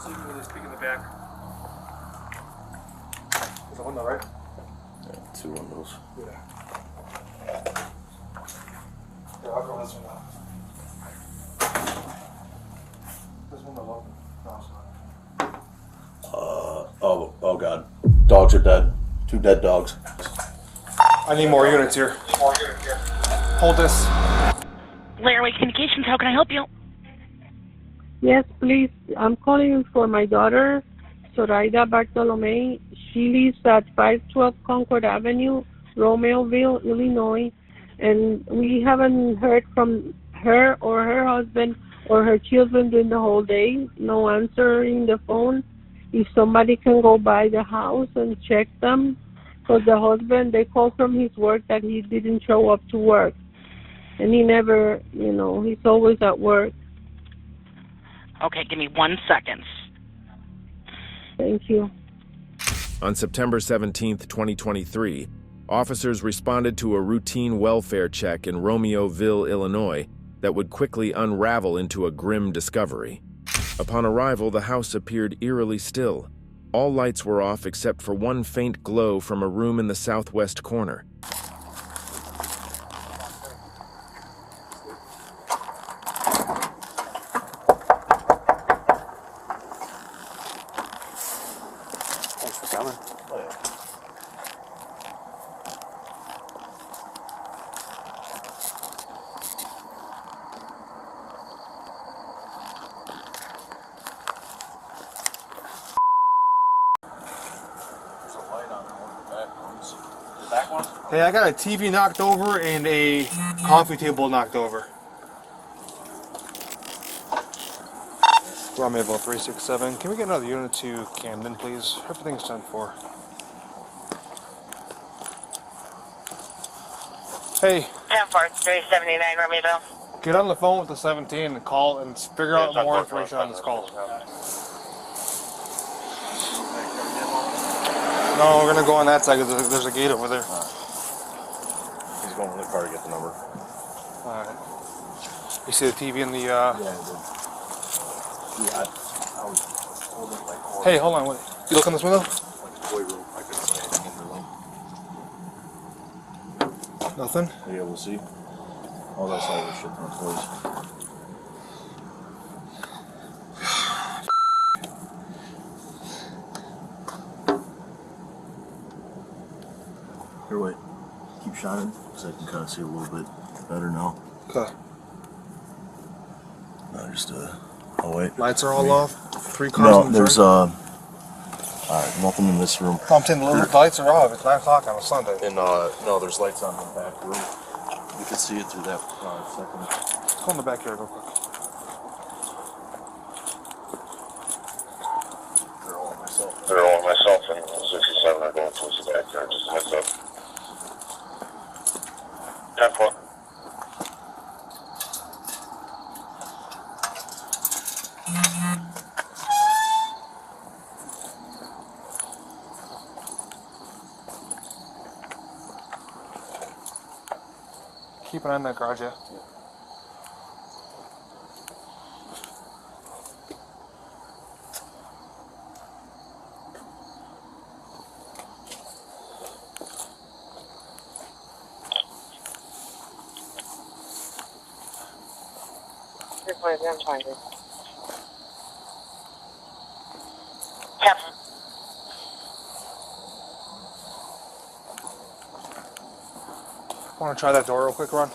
So you can really speak in the back. There's a window, right? Yeah, 2 windows. Yeah. Yeah, I'll go this one now. This window's open. No, it's not. Oh God. Dogs are dead. 2 dead dogs. I need more units here. Hold this. Lairway Communications, how can I help you? Yes, please. I'm calling for my daughter, Zoraida Bartolome. She lives at 512 Concord Avenue, Romeoville, Illinois, and we haven't heard from her or her husband or her children during the whole day. No answering the phone. If somebody can go by the house and check them, because the husband, they called from his work that he didn't show up to work. And he never, he's always at work. Okay, give me 1 second. Thank you. On September 17, 2023, officers responded to a routine welfare check in Romeoville, Illinois, that would quickly unravel into a grim discovery. Upon arrival, the house appeared eerily still. All lights were off except for one faint glow from a room in the southwest corner. Thanks for coming. Hey, I got a TV knocked over and a coffee table knocked over. Romeoville 367. Can we get another unit to Camden, please? Everything's 10-4. Hey. 10-4, 379 Romeoville. Get on the phone with the 17 and call and figure out more information on this call. No, we're gonna go on that side because there's a gate over there. He's going in the car to get the number. Alright. You see the TV in the, Yeah, I was holding my cord. Hey, hold on, wait. You look in this window? Like a toy room. I couldn't see anything in the room. Nothing? Yeah, we'll see. All that side of shit on toys. Here, wait. Keep shining, because I can kind of see a little bit better now. Okay. No, just, oh, wait. Lights are all off? 3 cars No, in the there's, front? alright, nothing in this room. I'm saying the lights are off. It's 9 o'clock on a Sunday. And, no, there's lights on in the back room. You can see it through that, second. Let's go in the backyard real quick. They're all on myself. They're all myself and 67 are going towards the backyard. Just a heads up. 10-4. Keep an eye on that garage, yeah? Captain. Want to try that door real quick, Ron?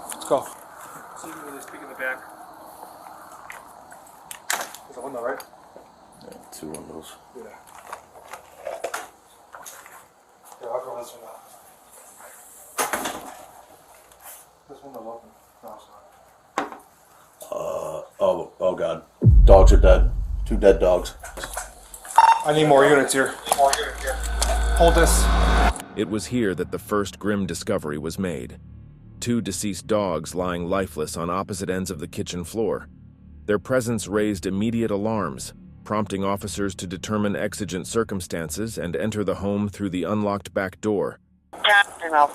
Let's go. So you can really speak in the back. There's a window, right? Yeah, 2 windows. Yeah. Yeah, I'll go this one now. This window's open. No, it's not. Oh God. Dogs are dead. 2 dead dogs. I need more units here. Hold this. It was here that the first grim discovery was made. 2 deceased dogs lying lifeless on opposite ends of the kitchen floor. Their presence raised immediate alarms. prompting officers to determine exigent circumstances and enter the home through the unlocked back door. No.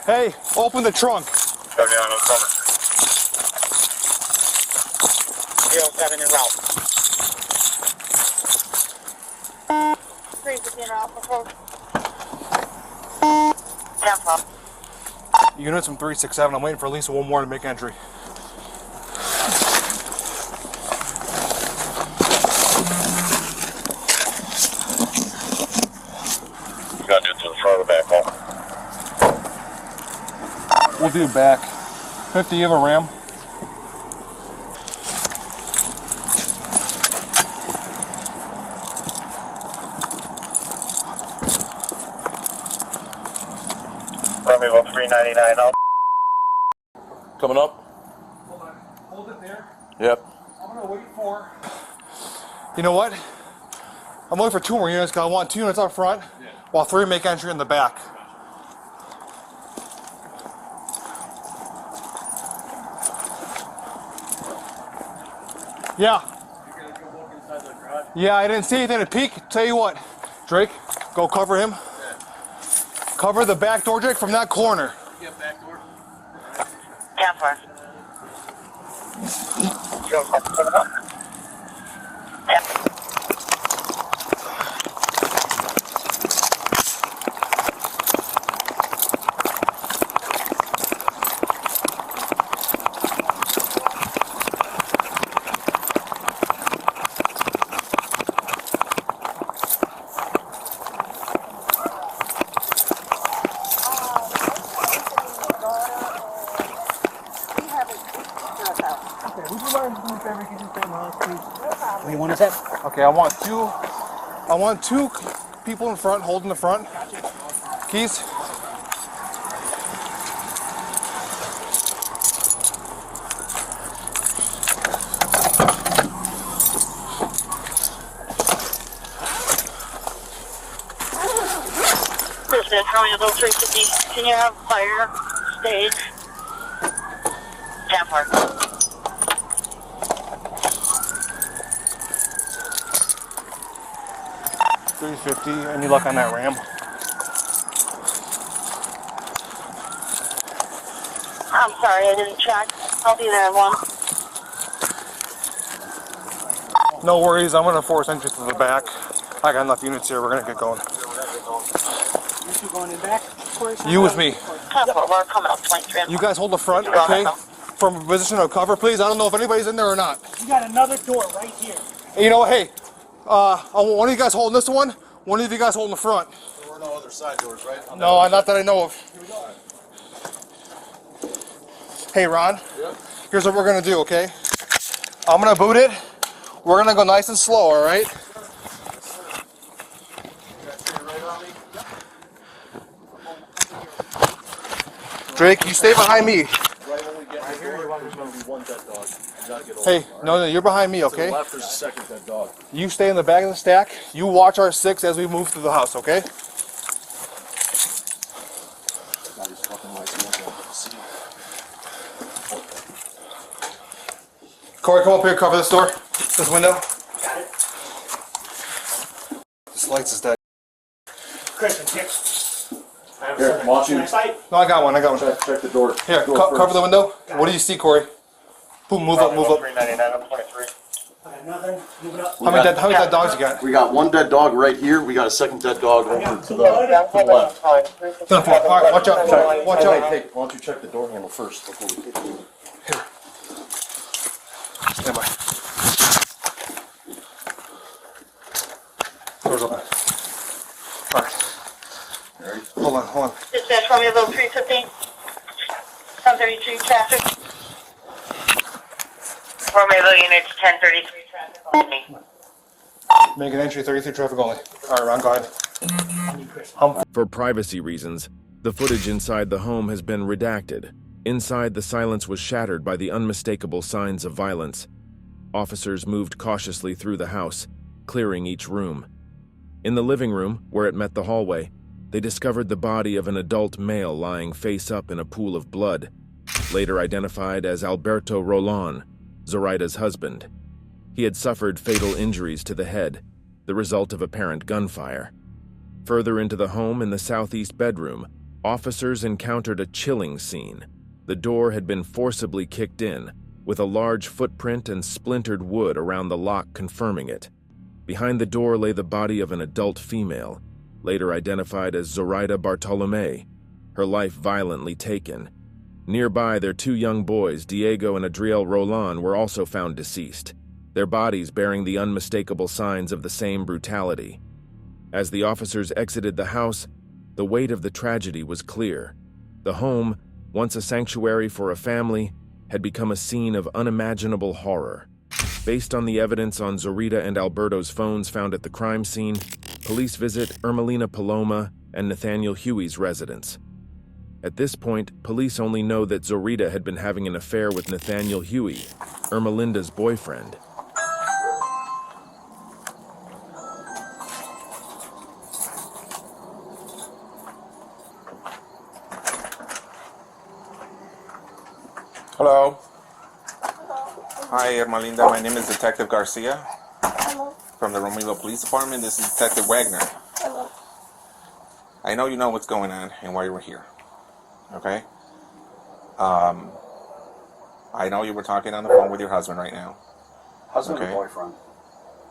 Hey, open the trunk. 79, no comment. 07 en route. 315 en route, proposed. 10-4. Units from 367. I'm waiting for at least one more to make entry. You gotta do it to the front or the back, huh? We'll do back. 50, you have a ram? Romeoville 399 up. Coming up? Hold on. Hold it there. Yep. I'm gonna wait for... You know what? I'm looking for 2 more units because I want 2 units up front while 3 make entry in the back. Yeah. Yeah, I didn't see anything to peek. Tell you what, Drake, go cover him. Cover the back door, Drake, from that corner. 10-4. Okay, I want two people in front, holding the front. Keys. This is Romeoville 350. Can you have fire stage? 10-4. 350. Any luck on that ram? I'm sorry, I didn't check. I'll be there in 1. No worries. I'm gonna force entry to the back. I got enough units here. We're gonna get going. You two going in back? You with me. 10-4, we're coming up 23. You guys hold the front, okay? From a position of cover, please. I don't know if anybody's in there or not. You got another door right here. And you know what? Hey, I want one of you guys holding this one. One of you guys holding the front. There were no other side doors, right? No, not that I know of. Hey, Ron. Yep. Here's what we're gonna do, okay? I'm gonna boot it. We're gonna go nice and slow, all right? Drake, you stay behind me. Right when we get here, there's going to be one dead dog. You gotta get over. Hey, no, you're behind me, To okay? the left, there's a second dead dog. You stay in the back of the stack. You watch our 6 as we move through the house, okay? Got his fucking lights on. See? Corey, come up here, cover this door, this window. This lights is dead. Christian, here. Here, watch you. No, I got one. Check the door. Here, Door cover the first. window. What do you see, Corey? Boom, move up, move up. 399 up 23. I got nothing. Moving up. How many dead dogs you got? We got one dead dog right here. We got a second dead dog over to the left. All right, watch out. Watch out. Hey, why don't you check the door handle first before we get to it? Stand by. Doors open. All right. Hold on. Dispatch Romeoville 350. 1033 traffic. Romeoville units 1033 traffic only. Make an entry 33 traffic only. All right, Ron, go ahead. For privacy reasons, the footage inside the home has been redacted. Inside, the silence was shattered by the unmistakable signs of violence. Officers moved cautiously through the house, clearing each room. In the living room, where it met the hallway, they discovered the body of an adult male lying face up in a pool of blood, later identified as Alberto Rolon, Zoraida's husband. He had suffered fatal injuries to the head, the result of apparent gunfire. Further into the home in the southeast bedroom, officers encountered a chilling scene. The door had been forcibly kicked in, with a large footprint and splintered wood around the lock confirming it. Behind the door lay the body of an adult female, later identified as Zoraida Bartolome, her life violently taken. Nearby, their 2 young boys, Diego and Adriel Roland, were also found deceased, their bodies bearing the unmistakable signs of the same brutality. As the officers exited the house, the weight of the tragedy was clear. The home, once a sanctuary for a family, had become a scene of unimaginable horror. Based on the evidence on Zoraida and Alberto's phones found at the crime scene, police visit Ermelina Paloma and Nathaniel Huey's residence. At this point, police only know that Zoraida had been having an affair with Nathaniel Huey, Ermelinda's boyfriend. Hello. Hi, Ermelinda. My name is Detective Garcia. Hello. From the Romeoville Police Department. This is Detective Wagner. Hello. I know you know what's going on and why you were here. Okay? I know you were talking on the phone with your husband right now. Husband Okay. or boyfriend?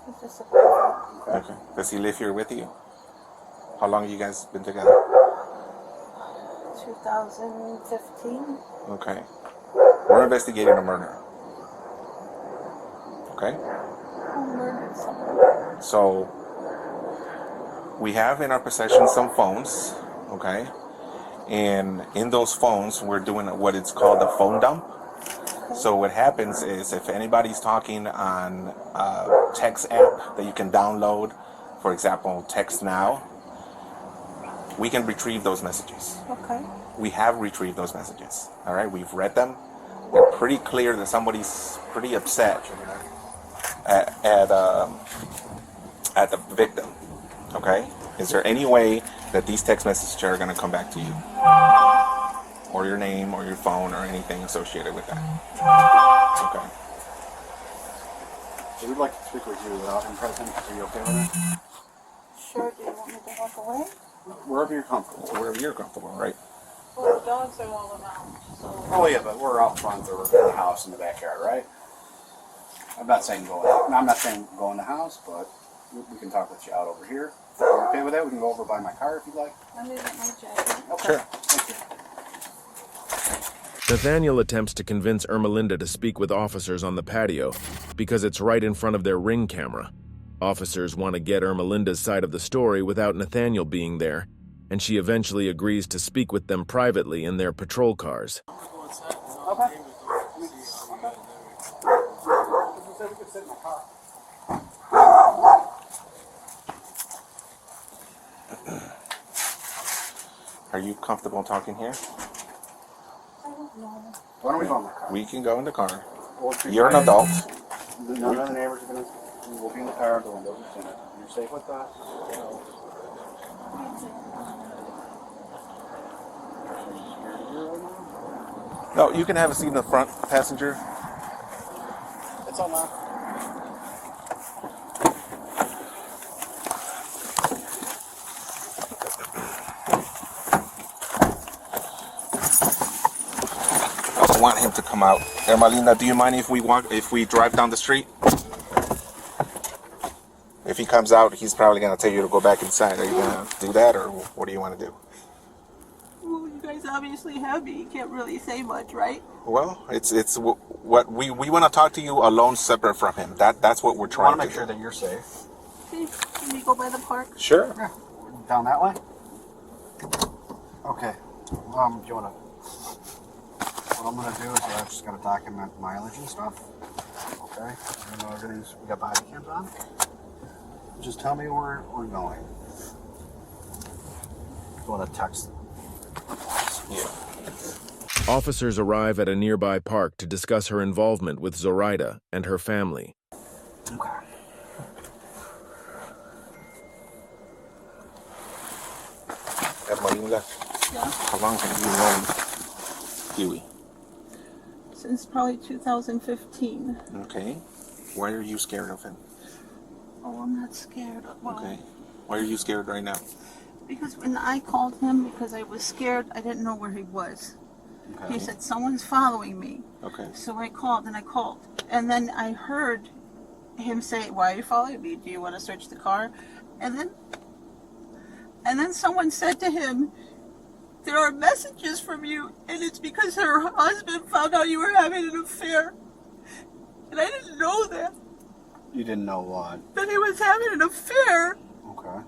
It's just a boyfriend. Okay. Does he live here with you? How long have you guys been together? 2015. Okay. We're investigating a murder. Okay? I murdered someone. So, we have in our possession some phones, okay? And in those phones, we're doing what it's called a phone dump. So what happens is if anybody's talking on a text app that you can download, for example, Text Now, we can retrieve those messages. Okay. We have retrieved those messages, all right? We've read them. They're pretty clear that somebody's pretty upset at the victim, okay? Is there any way that these text messages are going to come back to you? Or your name, or your phone, or anything associated with that? Okay. So we'd like to speak with you without him present. Are you okay with that? Sure, do you want me to walk away? Wherever you're comfortable. Wherever you're comfortable, right? Well, the dogs are all around, so... Oh yeah, but we're out front or in the house in the backyard, right? I'm not saying go in. I'm not saying go in the house, but we can talk with you out over here. If you're okay with that? We can go over by my car if you'd like. Let me get my jacket. Okay. Sure. Thank you. Nathaniel attempts to convince Ermelinda to speak with officers on the patio because it's right in front of their Ring camera. Officers want to get Ermelinda's side of the story without Nathaniel being there, and she eventually agrees to speak with them privately in their patrol cars. Okay. Are you comfortable talking here? I don't know. Why don't we go in the car? We can go in the car. We'll treat You're an you- adult. None of the neighbors are gonna. We'll be in the car. The windows are tinted. You're safe with that? No, you can have a seat in the front, passenger. It's all now. I want him to come out. Ermelinda, do you mind if we drive down the street? If he comes out, he's probably going to tell you to go back inside. Are you going to do that, or what do you want to do? Well, you guys obviously have me. You can't really say much, right? Well, it's what we want to talk to you alone, separate from him. That's what we're I trying want to to make sure do. that you're safe. Okay, can we go by the park? Sure. Yeah. Down that way? Okay. Do you want to... What I'm going to do is I'm just going to document mileage and stuff. Okay? You know, everything's... We got body cams on. Just tell me where we're going. You want to text? Yeah. Officers arrive at a nearby park to discuss her involvement with Zoraida and her family. Okay. Ermelinda, Yeah. how long have you known Huey? Since probably 2015. Okay. Why are you scared of him? Oh, I'm not scared. Well, Okay. Why are you scared right now? because when I called him, because I was scared, I didn't know where he was. Okay. He said, someone's following me. Okay. So I called and I called. And then I heard him say, why are you following me? Do you want to search the car? And then someone said to him, there are messages from you, and it's because her husband found out you were having an affair. And I didn't know that. You didn't know what? That he was having an affair. Okay.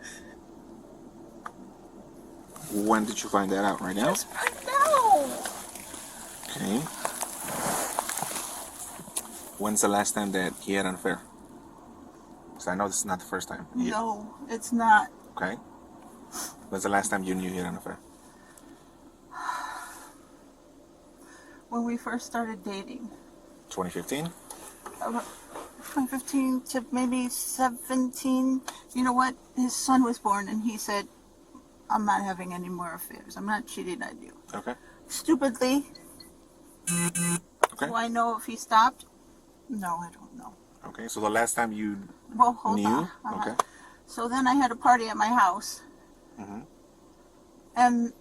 When did you find that out? Right now? Just right now. Okay. When's the last time that he had an affair? Because I know this is not the first time. No, it's not. Okay. When's the last time you knew he had an affair? When we first started dating. 2015? 2015 to maybe 17. You know what? His son was born and he said, I'm not having any more affairs. I'm not cheating on you. Okay. Stupidly. Okay. Do I know if he stopped? No, I don't know. Okay, so the last time you Well, hold knew? on. Okay. So then I had a party at my house. Mm-hmm. And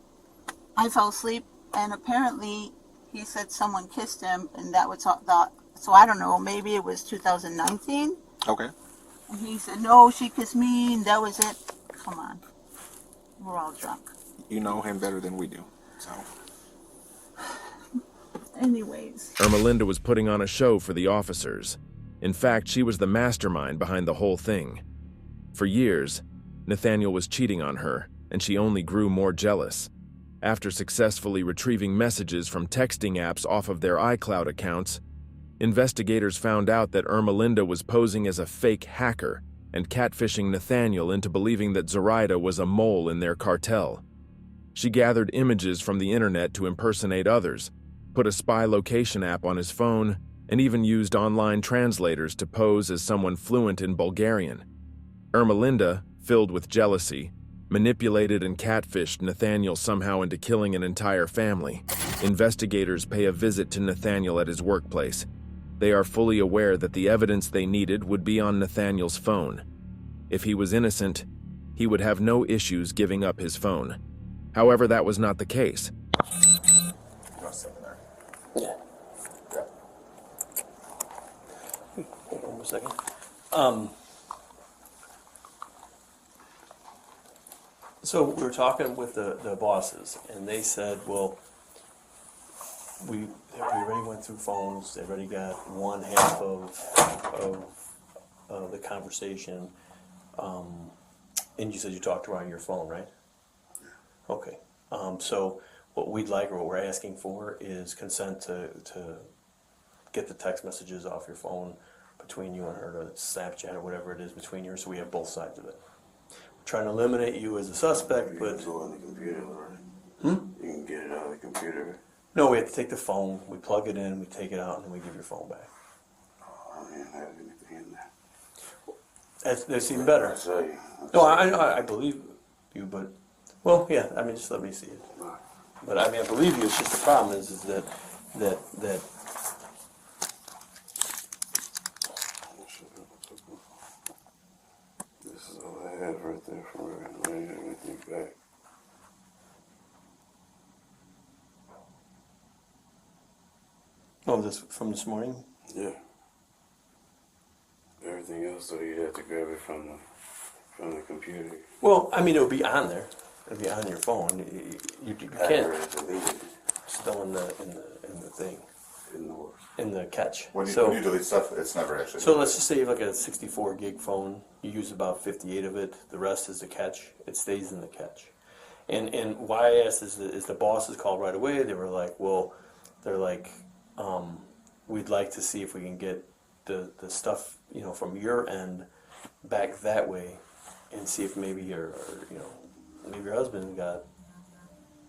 I fell asleep. And apparently he said someone kissed him. And that was the... So I don't know. Maybe it was 2019. Okay. And he said, no, she kissed me. And that was it. Come on. We're all drunk. You know him better than we do, so... Anyways. Ermelinda was putting on a show for the officers. In fact, she was the mastermind behind the whole thing. For years, Nathaniel was cheating on her, and she only grew more jealous. After successfully retrieving messages from texting apps off of their iCloud accounts, investigators found out that Ermelinda was posing as a fake hacker and catfishing Nathaniel into believing that Zoraida was a mole in their cartel. She gathered images from the internet to impersonate others, put a spy location app on his phone, and even used online translators to pose as someone fluent in Bulgarian. Ermelinda, filled with jealousy, manipulated and catfished Nathaniel somehow into killing an entire family. Investigators pay a visit to Nathaniel at his workplace. They are fully aware that the evidence they needed would be on Nathaniel's phone. If he was innocent, he would have no issues giving up his phone. However, that was not the case. Yeah. Hold on a second. So we were talking with the bosses, and they said, well, we already went through phones. They already got one half of the conversation. And you said you talked to her on your phone, right? Okay. So what we'd like, or what we're asking for, is consent to get the text messages off your phone between you and her, to Snapchat or whatever it is between you, so we have both sides of it. We're trying to eliminate you as a suspect, but... It's on the computer, right? You can get it on the computer. No, we have to take the phone, we plug it in, we take it out, and then we give your phone back. Oh, I didn't have anything in there. That's even better. I'll tell you. No, I believe you, but... Well, yeah, I mean, just let me see it. But I mean, I believe you, it's just the problem is that This is all I have right there from her. I didn't have anything back. Oh, this from this morning? Yeah. Everything else, though, you have to grab it from the computer. Well, I mean, it'll be on there. It'll be on your phone. You can't. Delete it. Still in the thing. In the catch. When you delete stuff, it's never actually. So let's just say you have like a 64 gig phone. You use about 58 of it. The rest is the catch. It stays in the catch. And why I asked is the bosses called right away. They were like, well, they're like, we'd like to see if we can get the stuff, you know, from your end back that way, and see if maybe maybe your husband got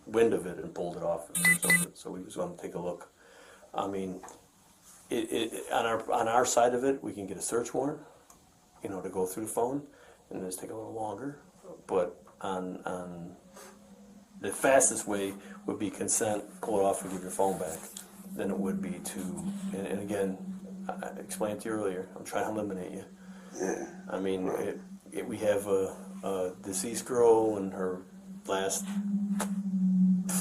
wind of it and pulled it off or something. So we just want to take a look. I mean, on our side of it, we can get a search warrant, you know, to go through the phone, and just take a little longer. But on the fastest way would be consent, pull it off, and give your phone back. Than it would be to, and again, I explained to you earlier, I'm trying to eliminate you. Yeah. I mean, we have a deceased girl and her last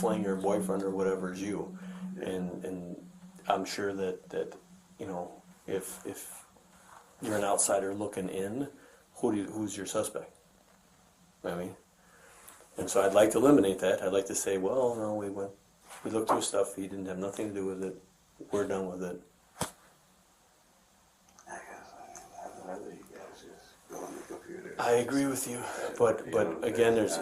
fling or boyfriend or whatever is you. And I'm sure that you know, if you're an outsider looking in, who's your suspect? I mean, and so I'd like to eliminate that. I'd like to say, well, no, we looked through stuff. He didn't have nothing to do with it. We're done with it. I guess I'd rather you guys just go on the computer. I agree with you, but again, there's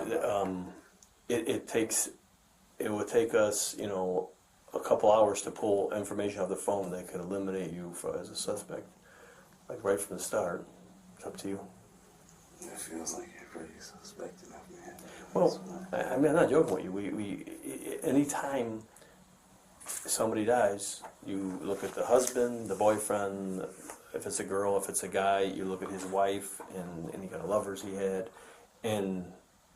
it would take us, you know, a couple hours to pull information off the phone that could eliminate you as a suspect, like right from the start. It's up to you. It feels like you're pretty suspect enough, man. Well, I mean, I'm not joking with you. We anytime somebody dies, you look at the husband, the boyfriend. If it's a girl, if it's a guy, you look at his wife and any kind of lovers he had, and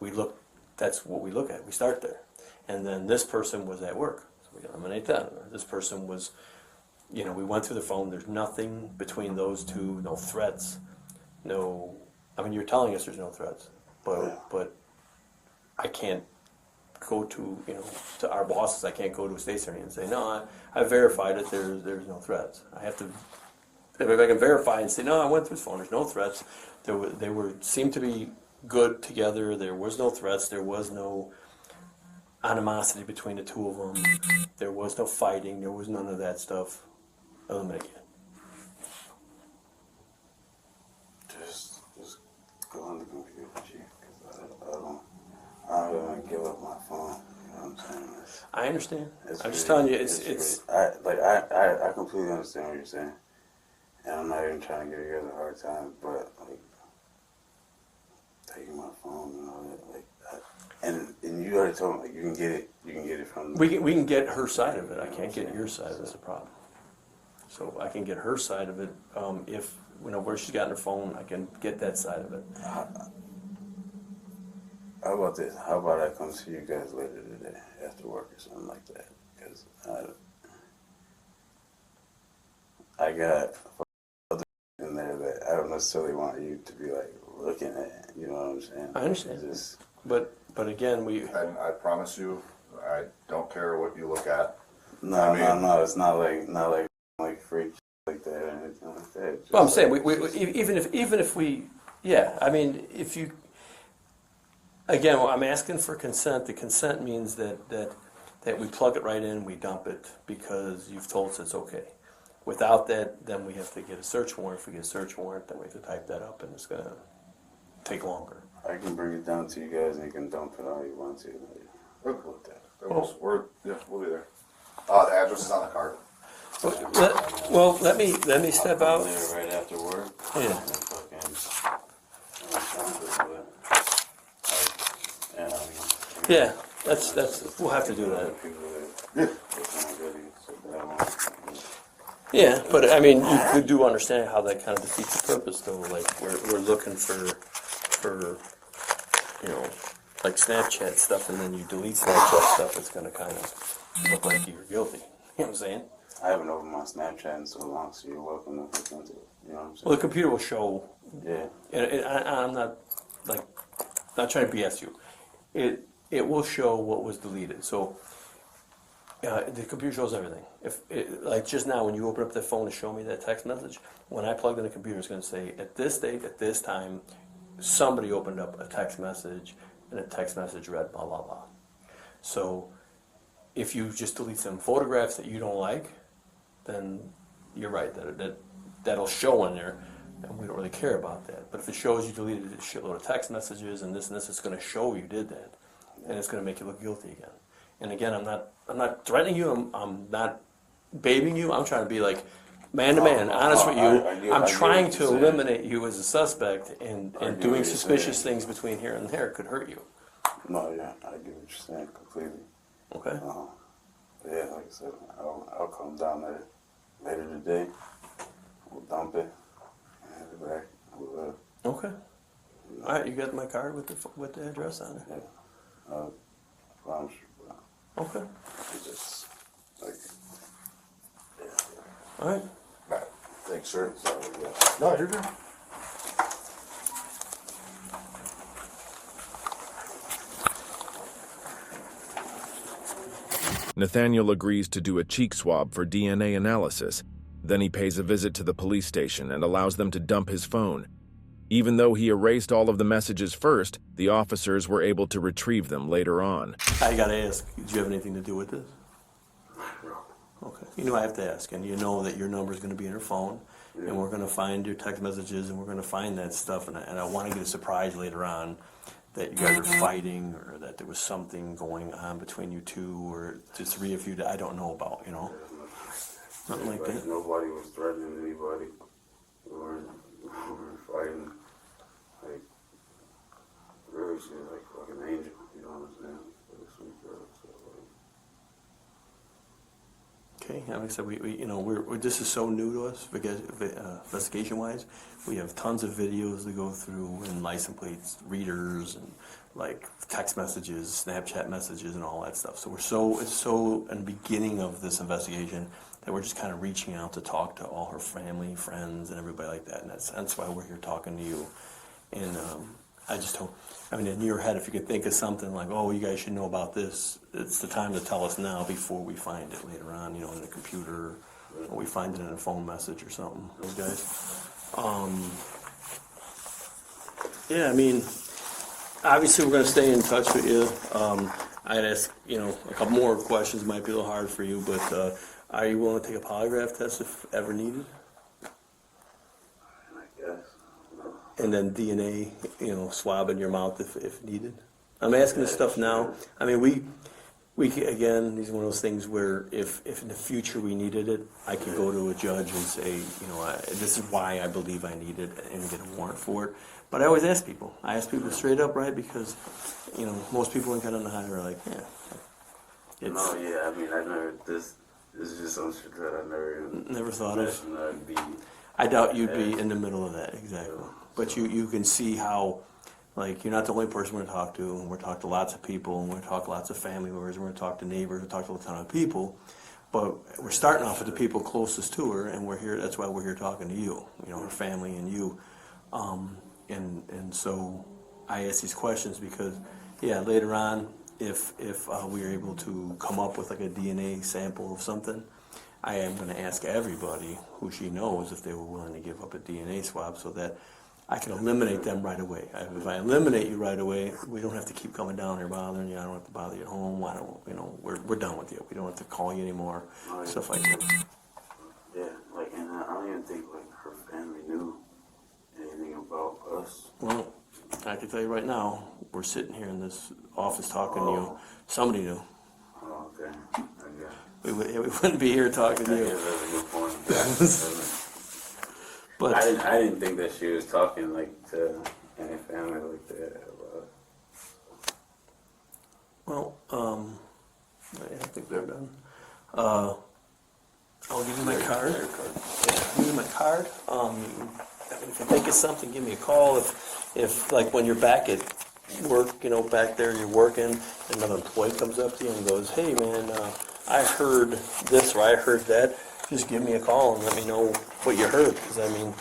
we look. That's what we look at. We start there, and then this person was at work, so we eliminate that. Or this person was, you know, we went through the phone. There's nothing between those two. No threats. No. I mean, you're telling us there's no threats, but I can't go to, you know, to our bosses. I can't go to a state attorney and say, no, I verified it. There's no threats. I have to. If I can verify and say, no, I went through his phone. There's no threats. They seemed to be good together. There was no threats. There was no animosity between the two of them. There was no fighting. There was none of that stuff. Eliminate it. Just go on the computer, Chief, because I don't want to give up my phone. You know what I'm saying? I understand. I'm just really- telling you, it's I completely understand what you're saying, and I'm not even trying to give you guys a hard time, but like taking my phone and all that, like, and you already told me like you can get it from. we can get her side of it. I can't get your side. That's the problem. So I can get her side of it. If you know where she's got her phone, I can get that side of it. How about this? How about I come see you guys later today after work or something like that? Because I got other in there that I don't necessarily want you to be like looking at. You know what I'm saying? I understand. Just, But again, And I promise you, I don't care what you look at. no, it's not like freak like that or anything like that. Just well, I'm saying like- even if we, yeah, I mean, if you, again, well, I'm asking for consent. The consent means that we plug it right in, we dump it because you've told us it's okay. Without that, then we have to get a search warrant. If we get a search warrant, then we have to type that up, and it's gonna take longer. I can bring it down to you guys and you can dump it all you want to. We're cool with that. We'll be there. The address is on the card. Well, let me step I'll out. come there right after work. Yeah. And fucking, Yeah, that's we'll have to do that. Yeah, but I mean, you do understand how that kind of defeats the purpose, though. Like we're looking for you know, like Snapchat stuff, and then you delete Snapchat stuff. It's gonna kind of look like you're guilty. You know what I'm saying? I haven't opened my Snapchat in so long, so you're welcome to look into it. You know what I'm saying? Well, the computer will show. Yeah. And I'm not not trying to BS you. It will show what was deleted. So the computer shows everything. Like just now, when you open up the phone to show me that text message, when I plugged in the computer, it's going to say at this date, at this time, somebody opened up a text message, and a text message read blah blah blah. So if you just delete some photographs that you don't like, then you're right that'll show in there, and we don't really care about that. But if it shows you deleted a shitload of text messages and this, it's going to show you did that, and it's going to make you look guilty again. And again, I'm not threatening you. I'm not babying you. I'm trying to be like man to man, honest with you. I'm trying to eliminate you as a suspect, and doing suspicious things between here and there could hurt you. No, yeah, I get what you're saying completely. Okay. Yeah, like I said, I'll come down there later today. We'll dump it and have it back. Okay. All right, you got my card with the address on it. Yeah. Promise you. Okay. It's just like, yeah. All right. Right. make sure. Sorry, yeah. No, you're good. Nathaniel agrees to do a cheek swab for DNA analysis. Then he pays a visit to the police station and allows them to dump his phone. Even though he erased all of the messages first, the officers were able to retrieve them later on. I gotta ask, did you have anything to do with this? Okay. You know I have to ask, and you know that your number is going to be in her phone, and we're going to find your text messages, and we're going to find that stuff, and I want to get a surprise later on that you guys are fighting, or that there was something going on between you two, or the three of you that I don't know about, you know? Nothing like that. Nobody was threatening anybody. We weren't fighting. Like, really, she was like fucking angel, you know what I'm saying? Like a sweet girl, so like. Okay, like I said, we you know, we're this is so new to us, because investigation-wise. We have tons of videos to go through, and license plates, readers, and like text messages, Snapchat messages, and all that stuff. So it's so in the beginning of this investigation that we're just kind of reaching out to talk to all her family, friends, and everybody like that. And that's why we're here talking to you. And I just hope, I mean, in your head, if you could think of something like, oh, you guys should know about this, it's the time to tell us now before we find it later on, you know, in the computer, or we find it in a phone message or something, those guys. Yeah, I mean, obviously we're going to stay in touch with you. I'd ask, you know, a couple more questions, might be a little hard for you, but are you willing to take a polygraph test if ever needed? I guess. And then DNA, you know, swab in your mouth if needed. I'm asking this stuff now. I mean, we again, these are one of those things where if in the future we needed it, I could go to a judge and say, you know, this is why I believe I need it, and get a warrant for it. But I always ask people. I ask people straight up, right? Because, you know, most people ain't gonna know how to, like, yeah. No, yeah, I mean, I never, this is just some shit that I never thought of. I'd be, I doubt you'd be in the middle of that, exactly. But you can see how, like, you're not the only person we're going to talk to, and we're going to talk to lots of people, and we're going to talk to lots of family members, and we're going to talk to neighbors, we're going to talk to a ton of people. But we're starting off with the people closest to her, and we're here, that's why we're here talking to you, you know, her family and you. And so I ask these questions because, yeah, later on, if we are able to come up with like a DNA sample of something, I am going to ask everybody who she knows if they were willing to give up a DNA swab so that I can eliminate them right away. If I eliminate you right away, we don't have to keep coming down here bothering you. I don't have to bother you at home. I don't, you know, we're done with you. We don't have to call you anymore. Stuff like that. yeah, like, and I don't even think like her family knew anything about us. Well, I can tell you right now, we're sitting here in this office talking to you. Somebody knew. Oh, okay. I guess. We wouldn't be here talking to I you. guess that's a good point. But I didn't think that she was talking like to any family like that. well, I think they're done. I'll give you my card. Yeah, I'll give you my card. I mean, if you think of something, give me a call. If like when you're back at work, you know, back there, you're working, another employee comes up to you and goes, "Hey, man, I heard this or I heard that." Just give me a call and let me know what you heard. Because I mean,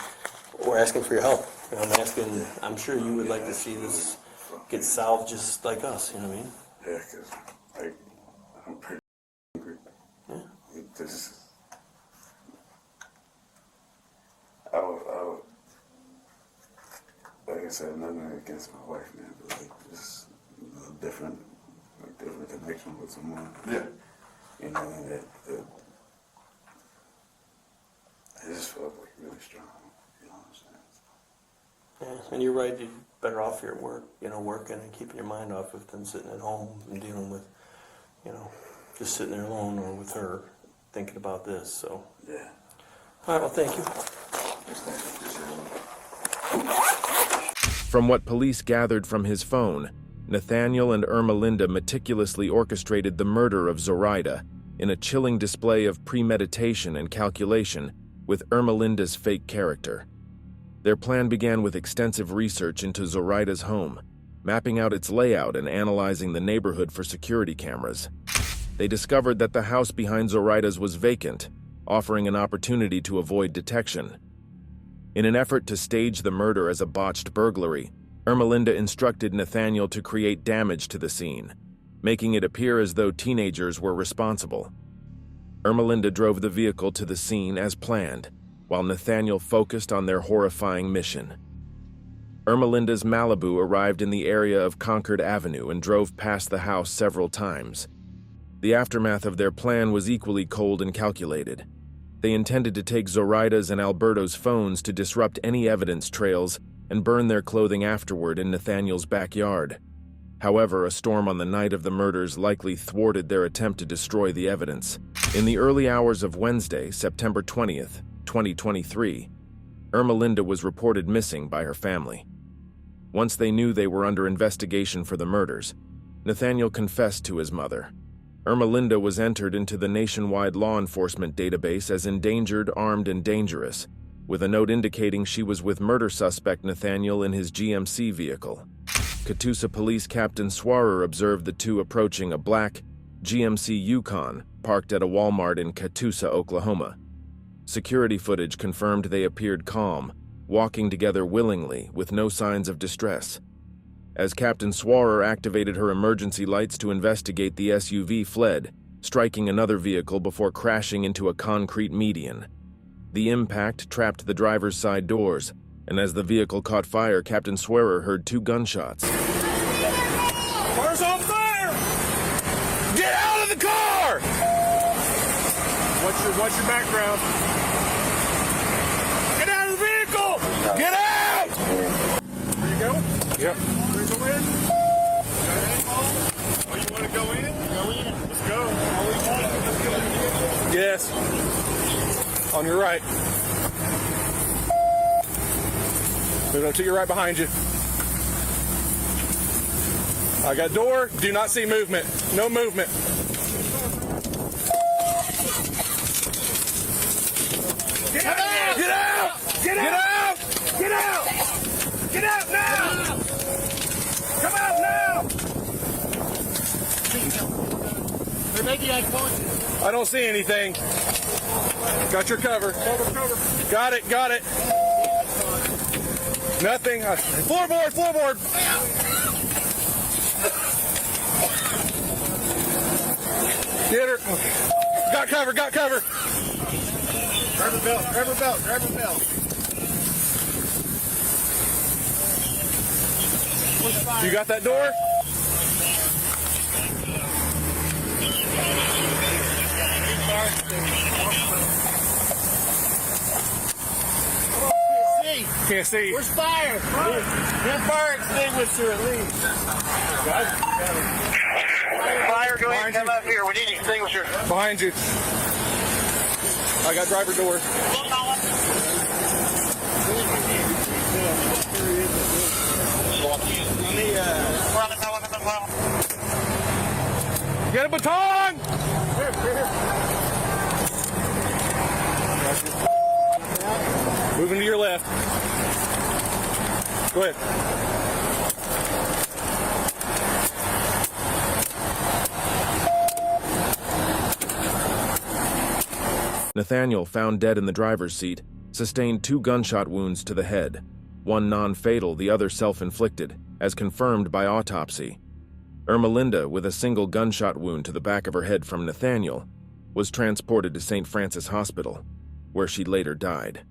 we're asking for your help. You know, I'm sure you would like to see this get solved just like us. You know what I mean? Yeah, because like I'm pretty angry. Yeah. This, I would, like I said, nothing against my wife, man, but like just a different connection with someone. Yeah. You know, and that I just felt like really strong. You know what I'm saying? Yeah, and you're right. You're better off here at work, you know, working and keeping your mind off it than sitting at home and dealing with, you know, just sitting there alone or with her thinking about this. So, Yeah. all right. Well, thank you. From what police gathered from his phone, Nathaniel and Irma Linda meticulously orchestrated the murder of Zoraida in a chilling display of premeditation and calculation with Irma Linda's fake character. Their plan began with extensive research into Zoraida's home, mapping out its layout and analyzing the neighborhood for security cameras. They discovered that the house behind Zoraida's was vacant, offering an opportunity to avoid detection. In an effort to stage the murder as a botched burglary, Ermelinda instructed Nathaniel to create damage to the scene, making it appear as though teenagers were responsible. Ermelinda drove the vehicle to the scene as planned, while Nathaniel focused on their horrifying mission. Ermelinda's Malibu arrived in the area of Concord Avenue and drove past the house several times. The aftermath of their plan was equally cold and calculated. They intended to take Zoraida's and Alberto's phones to disrupt any evidence trails and burn their clothing afterward in Nathaniel's backyard. However, a storm on the night of the murders likely thwarted their attempt to destroy the evidence. In the early hours of Wednesday, September 20th, 2023, Ermelinda was reported missing by her family. Once they knew they were under investigation for the murders, Nathaniel confessed to his mother. Ermelinda was entered into the nationwide law enforcement database as endangered, armed, and dangerous, with a note indicating she was with murder suspect Nathaniel in his GMC vehicle. Catoosa Police Captain Swarer observed the two approaching a black GMC Yukon parked at a Walmart in Catoosa, Oklahoma. Security footage confirmed they appeared calm, walking together willingly with no signs of distress. As Captain Swarer activated her emergency lights to investigate, the SUV fled, striking another vehicle before crashing into a concrete median. The impact trapped the driver's side doors, and as the vehicle caught fire, Captain Swarer heard 2 gunshots. Car's on fire! Get out of the car! What's your background? Get out of the vehicle! Get out! There you go. Yep. Ready to go in? Oh, you want to go in? Go in. Let's go. Yes. On your right. Move up to your right behind you. I got door. Do not see movement. No movement. Get out! Get out! Get out! Get out! Get out now! Come out now! Or maybe I caught you. I don't see anything. Got your cover. Cover. Got it. Nothing. Floorboard. Get her. Got cover. Grab her belt. You got that door? Can't see. Where's fire? Get fire extinguisher at least. Fire, go ahead and come up here. We need extinguisher. Behind you. I got driver door. Get a baton! Moving to your left. Go ahead. Nathaniel, found dead in the driver's seat, sustained 2 gunshot wounds to the head, one non-fatal, the other self-inflicted, as confirmed by autopsy. Ermelinda, with a single gunshot wound to the back of her head from Nathaniel, was transported to St. Francis Hospital, where she later died.